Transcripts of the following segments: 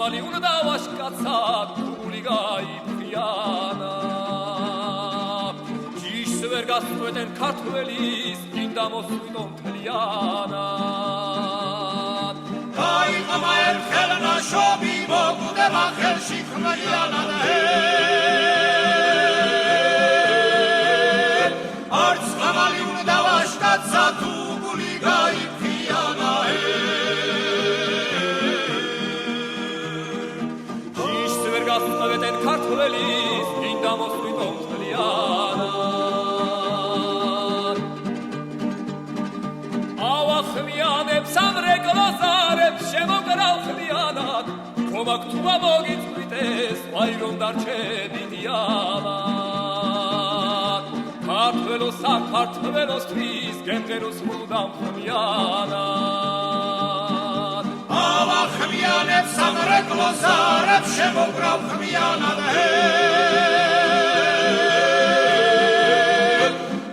ხმალი უნდა ვაშკაცად გული გაიფრიანა ჯიშს ვერ გასწვეთენ ქართველის გინდა მოსვიდონ მთლიანად გაიყმა ერთხელ ნაშობი მოგუდება ხელში ხმლიანად არც ხმალი უნდა ვაშკაცად გული გაიფრიანა გასწვეთენ ქართველის გინდა მოსვიდონ მთლიანად ავახმიანებ სამრეკლოს არებს შემოგრავ ხმიანად ქომაკ თუ ამოგიწვიტეს ვაირონ დარჩენიდიანად ქართველოს საქართველოსთვის გემღეროს მუდამ ხმიანად ავახმიანებ სამრეკლოს არებს შემოგრავ ხმიანად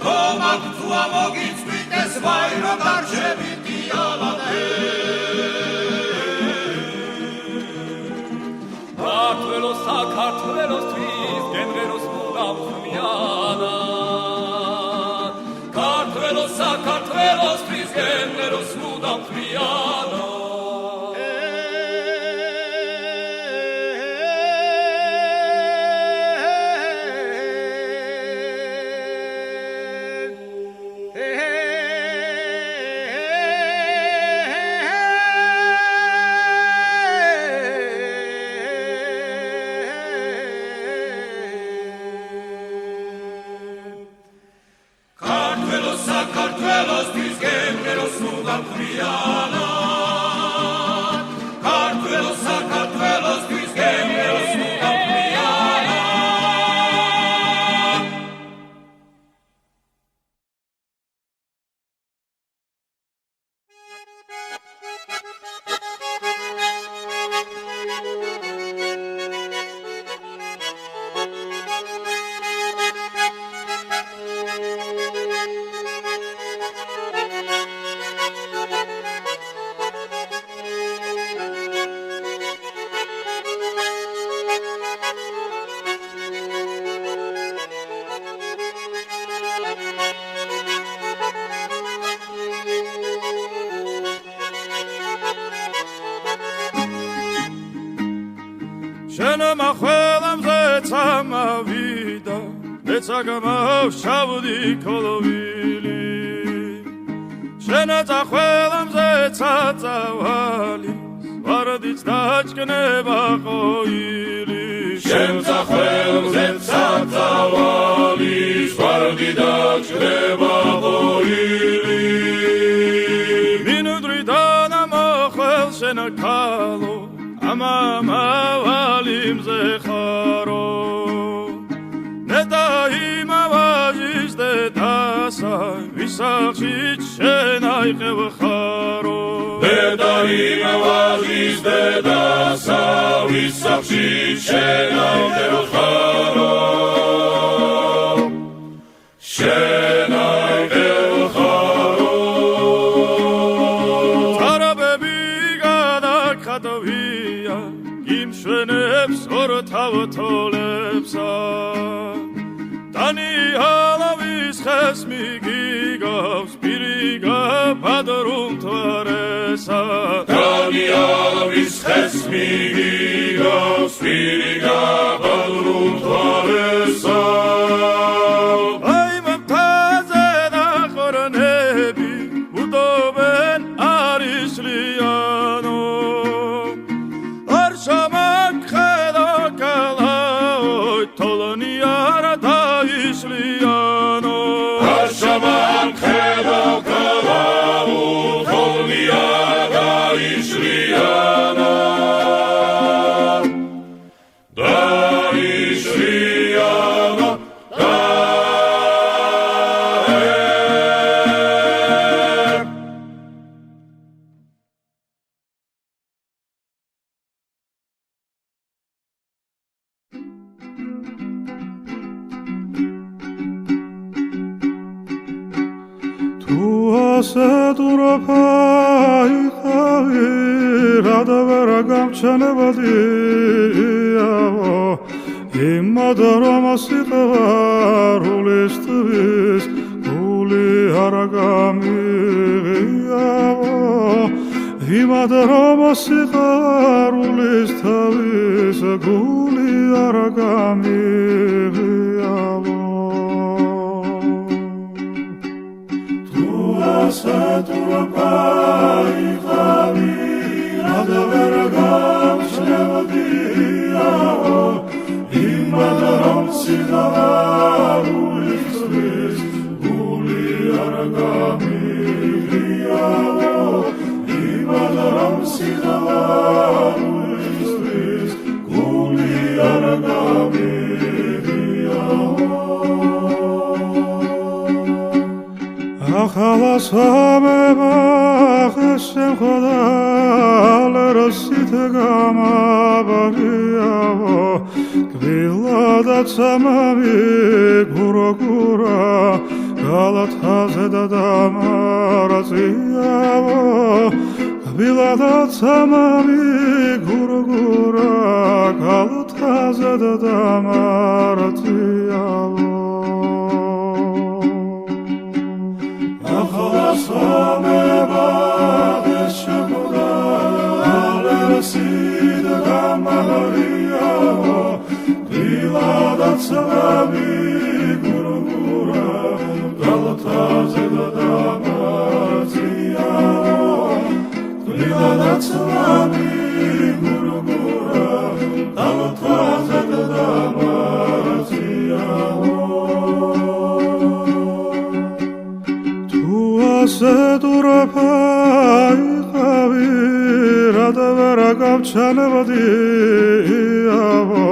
ქომაკ თუ ამოგიწვიტეს ვაირო დარჩენიდიანად ქართველოს საქართველოსთვის გემღეროს მუდამ ხმიანად ქართველოს საქართველოსთვის გემღეროს მუდამ ხმიანად Amavida, Betsagamav Shavudi Kolovili, Shenata Hwelam Zetsatavali, Varadits Dachkaneva Koili, Shenata Hwelam Zetsatavali, Varadits Dachkaneva Koili, Minudridana Mochel Shenakalo, Amamavalim Zecharo. Imavazis de tasa, visachit shenai khevkharo. Imavazis de tasa, visachit shenai khevkharo. Shenai khevkharo. Tarabebi gada khatovia, kim shvenebs orotavotolebsa. Ani halavis khasmi gigavs piriga padrum tvaresa Ani halavis khasmi gigavs piriga padrum tvaresa Ay mtaze da khorne სეტურაფაიხავი რადავერა გამჩანებადიაო იმადა რომ სიყვარულისთვის გული არა გამიღიაო იმადა რომ სიყვარულისთვის გული არა გამიღიაო სეტურაფაიხავი რადავერა გამჩნევადიაო იმადა რომ სიყვარულისთვის გული არა გამიღიაო იმადა რომ სიყვარულისთვის გული არა გამიღიაო ახლა სამებახეს შემხოდა ლეროსით გამაბარიაო გვილადაც ამავი გუროგურა გალათაზე და დამარაზიაო გვილადაც ამავი გუროგურა გალათაზე და დამარაზიაო ახლა სამებახეს შემხოდა ლეროსით გამაბარიაო გვილადაც ამავი გუროგურა გალათაზე და დამარაზიაო გვილადაც ამავი გუროგურა გალათაზე და დამარაზიაო სეტურაფაიხავი რადავერა გამჩანებადიაო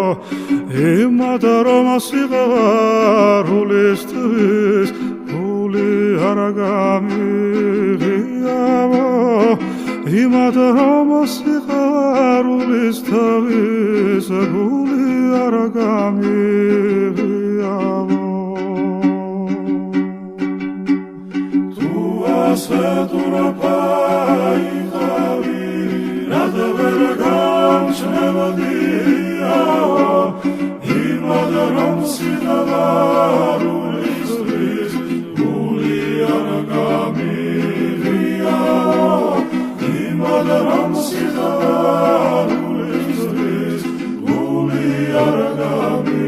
იმადა რომ სიყვარულისთვის გული არა გამიღიაო იმადა რომ სიყვარულისთვის გული არა გამიღიაო სეტურაფაიხავი რადავერა გამჩნევადიაო იმადა რომ სიყვარულისთვის გული არა გამიღიაო იმადა რომ სიყვარულისთვის გული არა გამიღიაო